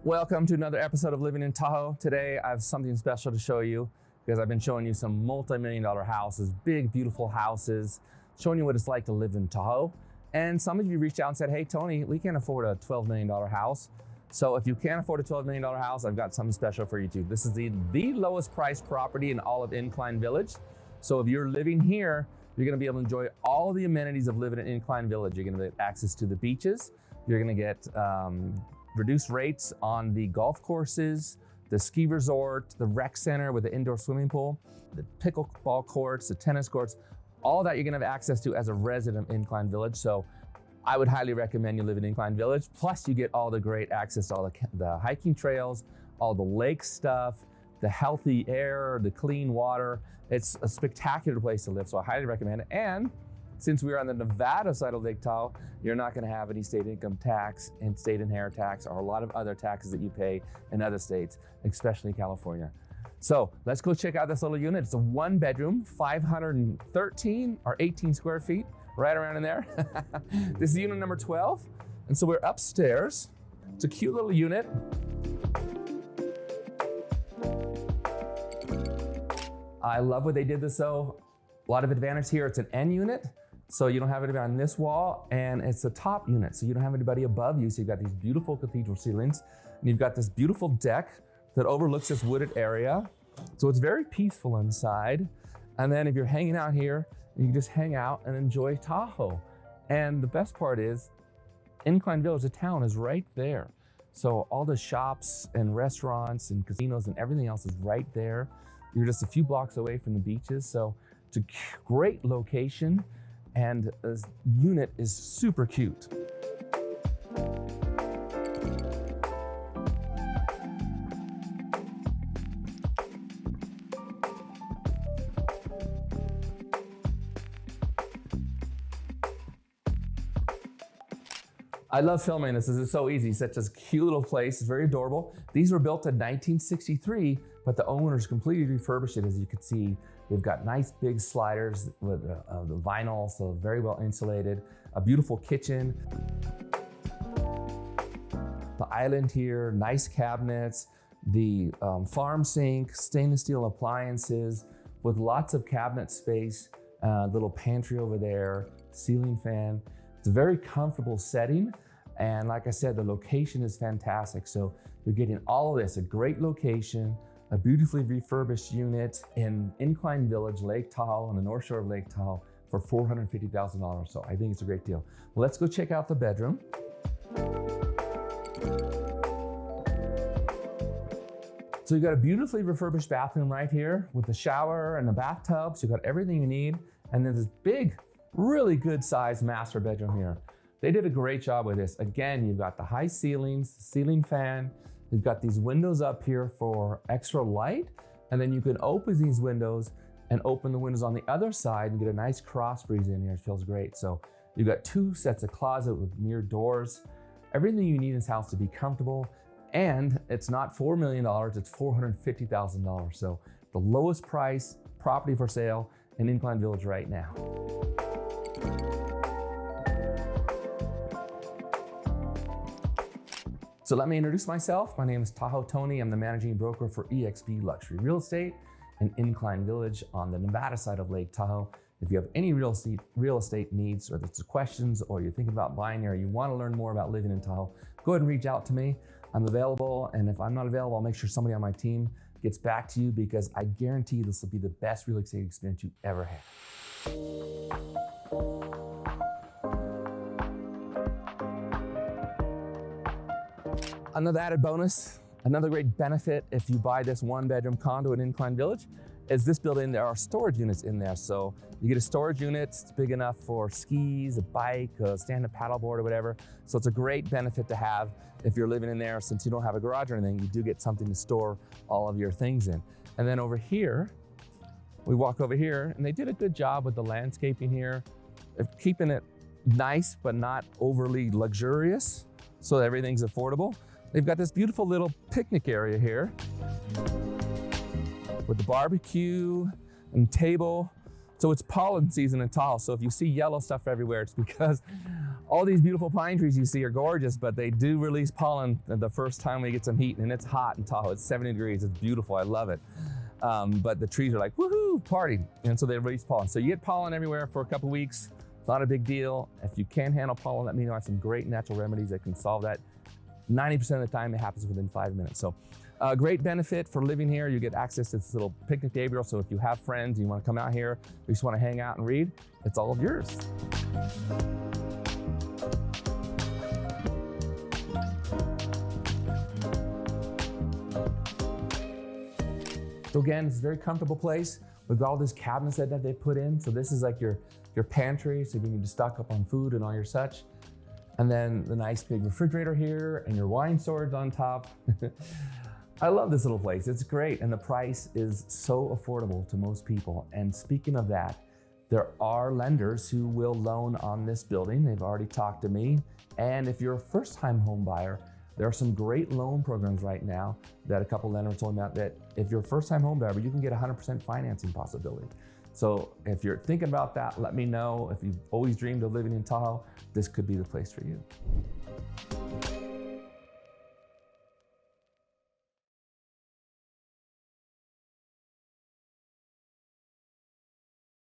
Welcome to another episode of Living in Tahoe. Today I have something special to show you because I've been showing you some multi-million-dollar houses, big, beautiful houses, showing you what it's like to live in Tahoe. And some of you reached out and said, hey, Tony, we can't afford a $12 million house. So if you can't afford a $12 million house, I've got something special for you too. This is the lowest priced property in all of Incline Village. So if you're living here, you're gonna be able to enjoy all the amenities of living in Incline Village. You're gonna get access to the beaches. You're gonna get reduced rates on the golf courses, the ski resort, the rec center with the indoor swimming pool, the pickleball courts, the tennis courts, all that you're gonna have access to as a resident of Incline Village. So I would highly recommend you live in Incline Village. Plus you get all the great access to all the hiking trails, all the lake stuff, the healthy air, the clean water. It's a spectacular place to live, so I highly recommend it. And since we're on the Nevada side of Lake Tahoe, you're not gonna have any state income tax and state inheritance tax or a lot of other taxes that you pay in other states, especially California. So let's go check out this little unit. It's a 1-bedroom, 513 or 18 square feet, right around in there. This is unit number 12. And so we're upstairs. It's a cute little unit. I love what they did this though. A lot of advantage here. It's an N unit, so you don't have anybody on this wall, and it's a top unit, so you don't have anybody above you. So you've got these beautiful cathedral ceilings, and you've got this beautiful deck that overlooks this wooded area. So it's very peaceful inside. And then if you're hanging out here, you can just hang out and enjoy Tahoe. And the best part is, Incline Village, the town is right there. So all the shops and restaurants and casinos and everything else is right there. You're just a few blocks away from the beaches. So it's a great location, and this unit is super cute. I love filming this. This is so easy. Such a cute little place. It's very adorable. These were built in 1963, but the owners completely refurbished it. As you can see, they've got nice big sliders with the vinyl, so very well insulated. A beautiful kitchen. The island here, nice cabinets, the farm sink, stainless steel appliances with lots of cabinet space, little pantry over there, ceiling fan. It's a very comfortable setting. And like I said, the location is fantastic. So you're getting all of this, a great location, a beautifully refurbished unit in Incline Village, Lake Tahoe, on the North Shore of Lake Tahoe for $450,000. So I think it's a great deal. Well, let's go check out the bedroom. So you've got a beautifully refurbished bathroom right here with the shower and the bathtub. So you've got everything you need. And then this big, really good sized master bedroom here. They did a great job with this. Again, you've got the high ceilings, ceiling fan. You've got these windows up here for extra light. And then you can open these windows and open the windows on the other side and get a nice cross breeze in here. It feels great. So you've got 2 sets of closet with mirrored doors. Everything you need in this house to be comfortable. And it's not $4 million, it's $450,000. So the lowest price property for sale in Incline Village right now. So let me introduce myself. My name is Tahoe Tony. I'm the managing broker for eXp Luxury Real Estate in Incline Village on the Nevada side of Lake Tahoe. If you have any real estate needs, whether it's questions or you're thinking about buying here, or you want to learn more about living in Tahoe, go ahead and reach out to me. I'm available, and if I'm not available, I'll make sure somebody on my team gets back to you, because I guarantee this will be the best real estate experience you ever had. Another added bonus, another great benefit if you buy this 1-bedroom condo in Incline Village is this building, there are storage units in there. So you get a storage unit, it's big enough for skis, a bike, a stand-up paddleboard or whatever. So it's a great benefit to have if you're living in there. Since you don't have a garage or anything, you do get something to store all of your things in. And then over here, we walk over here, and they did a good job with the landscaping here, of keeping it nice but not overly luxurious, so everything's affordable. They've got this beautiful little picnic area here with the barbecue and table. It's So it's pollen season in Tahoe. So if you see yellow stuff everywhere, it's because all these beautiful pine trees you see are gorgeous, but they do release pollen the first time we get some heat, and it's hot in Tahoe. It's 70 degrees, it's beautiful, I love it. But the trees are like, woohoo, party. And so they release pollen. So you get pollen everywhere for a couple weeks. It's not a big deal. If you can't handle pollen, let me know. I have some great natural remedies that can solve that. 90% of the time it happens within 5 minutes. So great benefit for living here. You get access to this little picnic table. So if you have friends, you want to come out here, you just want to hang out and read, it's all of yours. So again, it's a very comfortable place. We've got all these cabinets that they put in. So this is like your pantry, so you need to stock up on food and all your such. And then the nice big refrigerator here and your wine storage on top. I love this little place, it's great. And the price is so affordable to most people. And speaking of that, there are lenders who will loan on this building. They've already talked to me. And if you're a first-time home buyer, there are some great loan programs right now that a couple lenders told me about, that if you're a first-time home buyer, you can get 100% financing possibility. So if you're thinking about that, let me know. If you've always dreamed of living in Tahoe, this could be the place for you.